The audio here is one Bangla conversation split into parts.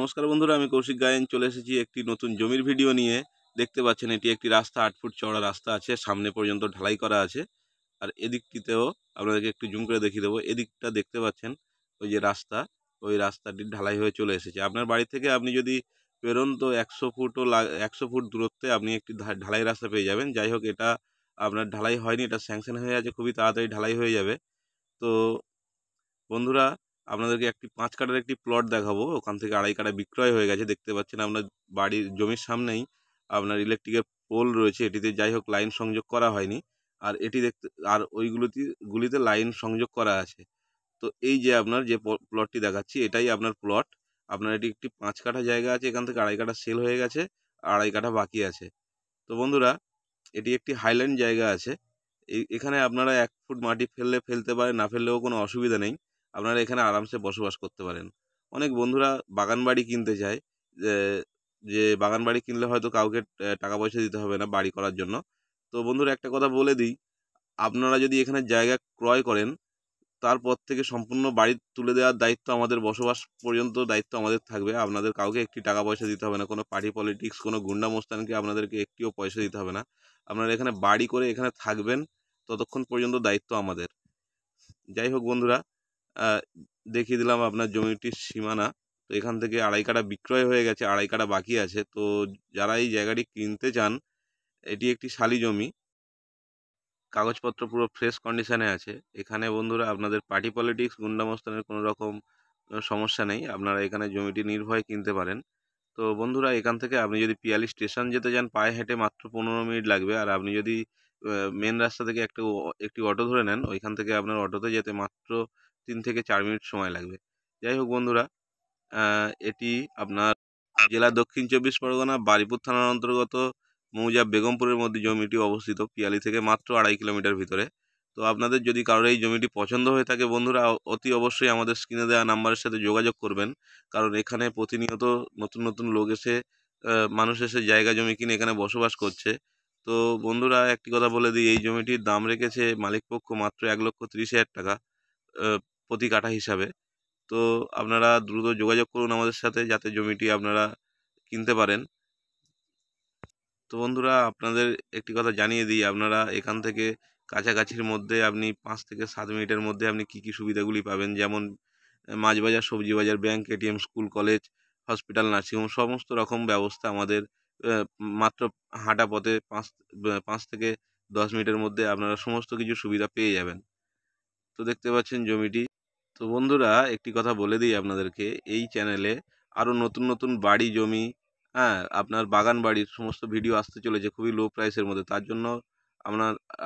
নমস্কার বন্ধুরা, আমি কৌশিক গায়েন চলে এসেছি একটি নতুন জমির ভিডিও নিয়ে। দেখতে পাচ্ছেন এটি একটি রাস্তা, 8 ফুট চওড়া রাস্তা আছে, সামনে পর্যন্ত ঢালাই করা আছে। আর এদিকটিতেও আপনাদেরকে একটু জুম করে দেখিয়ে দেবো। এদিকটা দেখতে পাচ্ছেন ওই যে রাস্তা, ওই রাস্তাটি ঢালাই হয়ে চলে এসেছে। আপনার বাড়ি থেকে আপনি যদি বেরোন তো 100 ফুট দূরত্বে আপনি একটি ঢালাই রাস্তা পেয়ে যাবেন। যাই হোক, এটা আপনার ঢালাই হয়নি, এটা স্যাংশন হয়ে আছে, খুবই তাড়াতাড়ি ঢালাই হয়ে যাবে। তো বন্ধুরা, আপনাদেরকে একটি 5 কাঠার একটি প্লট দেখাবো। ওখান থেকে 2.5 কাঠা বিক্রয় হয়ে গেছে। দেখতে পাচ্ছেন আপনার বাড়ির জমির সামনেই আপনার ইলেকট্রিকের পোল রয়েছে। এটিতে যাই হোক লাইন সংযোগ করা হয়নি, আর এটি দেখতে আর গুলিতে লাইন সংযোগ করা আছে। তো এই যে আপনার যে প্লটটি দেখাচ্ছি, এটাই আপনার প্লট। আপনার এটি একটি 5 কাঠা জায়গা আছে, এখান থেকে 2.5 কাঠা সেল হয়ে গেছে, 2.5 কাঠা বাকি আছে। তো বন্ধুরা, এটি একটি হাইল্যান্ড জায়গা আছে। এখানে আপনারা 1 ফুট মাটি ফেলতে পারেন, না ফেললেও কোনো অসুবিধা নেই। আপনারা এখানে আরামসে বসবাস করতে পারেন। অনেক বন্ধুরা বাগান বাড়ি কিনতে চায়, যে যে বাগান বাড়ি কিনলে হয়তো কাউকে টাকা পয়সা দিতে হবে না বাড়ি করার জন্য। তো বন্ধুরা, একটা কথা বলে দিই, আপনারা যদি এখানে জায়গা ক্রয় করেন, তারপর থেকে সম্পূর্ণ বাড়ি তুলে দেওয়ার দায়িত্ব আমাদের, বসবাস পর্যন্ত দায়িত্ব আমাদের থাকবে। আপনাদের কাউকে একটি টাকা পয়সা দিতে হবে না, কোনো পার্টি পলিটিক্স, কোনো গুন্ডা মোস্তানকে আপনাদেরকে একটিও পয়সা দিতে হবে না। আপনারা এখানে বাড়ি করে এখানে থাকবেন, ততক্ষণ পর্যন্ত দায়িত্ব আমাদের। যাই হোক বন্ধুরা, দেখিয়ে দিলাম আপনার জমিটির সীমানা। তো এখান থেকে 2.5 কাঠা বিক্রয় হয়ে গেছে, 2.5 কাঠা বাকি আছে। তো যারা এই জায়গাটি কিনতে চান, এটি একটি শালি জমি, কাগজপত্র পুরো ফ্রেশ কন্ডিশনে আছে। এখানে বন্ধুরা আপনাদের পার্টি পলিটিক্স, গুন্ডামস্তানের কোনো রকম সমস্যা নেই। আপনারা এখানে জমিটি নির্ভয়ে কিনতে পারেন। তো বন্ধুরা, এখান থেকে আপনি যদি পিয়ালি স্টেশন যেতে চান, পায়ে হেঁটে মাত্র 15 মিনিট লাগবে। আর আপনি যদি মেন রাস্তা থেকে একটি অটো ধরে নেন, ওইখান থেকে আপনার অটোতে যেতে মাত্র 3 থেকে 4 মিনিট সময় লাগবে। যাই হোক বন্ধুরা, এটি আপনার জেলা দক্ষিণ 24 পরগনা, বারিপুর থানার অন্তর্গত মৌজা বেগমপুরের মধ্যে জমিটি অবস্থিত, পিয়ালি থেকে মাত্র 2.5 কিলোমিটার ভিতরে। তো আপনাদের যদি কারোর এই জমিটি পছন্দ হয়ে থাকে বন্ধুরা, অতি অবশ্যই আমাদের স্ক্রিনে দেওয়া নাম্বারের সাথে যোগাযোগ করবেন। কারণ এখানে প্রতিনিয়ত নতুন নতুন লোক এসে, মানুষ এসে জায়গা জমি কিনে এখানে বসবাস করছে। তো বন্ধুরা, একটি কথা বলে দিই, এই জমিটির দাম রেখেছে মালিকপক্ষ মাত্র 1,30,000 টাকা প্রতি কাঠা হিসাবে। তো আপনারা দ্রুত যোগাযোগ করুন আমাদের সাথে, যাতে জমিটি আপনারা কিনতে পারেন। তো বন্ধুরা, আপনাদের একটি কথা জানিয়ে দিই, আপনারা এখান থেকে কাছাকাছির মধ্যে আপনি 5 থেকে 7 মিনিটের মধ্যে আপনি কী কী সুবিধাগুলি পাবেন, যেমন মাছ বাজার, সবজি বাজার, bank, ATM, school, college, hospital, nursing home, সমস্ত রকম ব্যবস্থা আমাদের মাত্র হাঁটা পথে 5 থেকে 10 মিনিটের মধ্যে আপনারা সমস্ত কিছু সুবিধা পেয়ে যাবেন। তো দেখতে পাচ্ছেন জমিটি। তো বন্ধুরা, একটি কথা বলে দিই আপনাদেরকে, এই চ্যানেলে আরও নতুন নতুন বাড়ি, জমি, আপনার বাগান বাড়ির সমস্ত ভিডিও আসতে চলেছে খুবই লো প্রাইসের মধ্যে। তার জন্য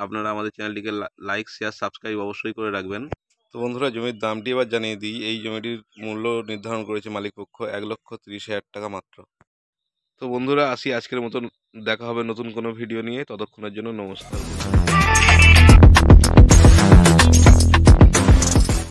আপনারা আমাদের চ্যানেলটিকে লাইক, শেয়ার, সাবস্ক্রাইব অবশ্যই করে রাখবেন। তো বন্ধুরা, জমির দামটি এবার জানিয়ে দিই। এই জমিটির মূল্য নির্ধারণ করেছে মালিকপক্ষ 1,30,000 টাকা মাত্র। তো বন্ধুরা, আসি আজকের মতন। দেখা হবে নতুন কোনো ভিডিও নিয়ে, ততক্ষণের জন্য নমস্কার।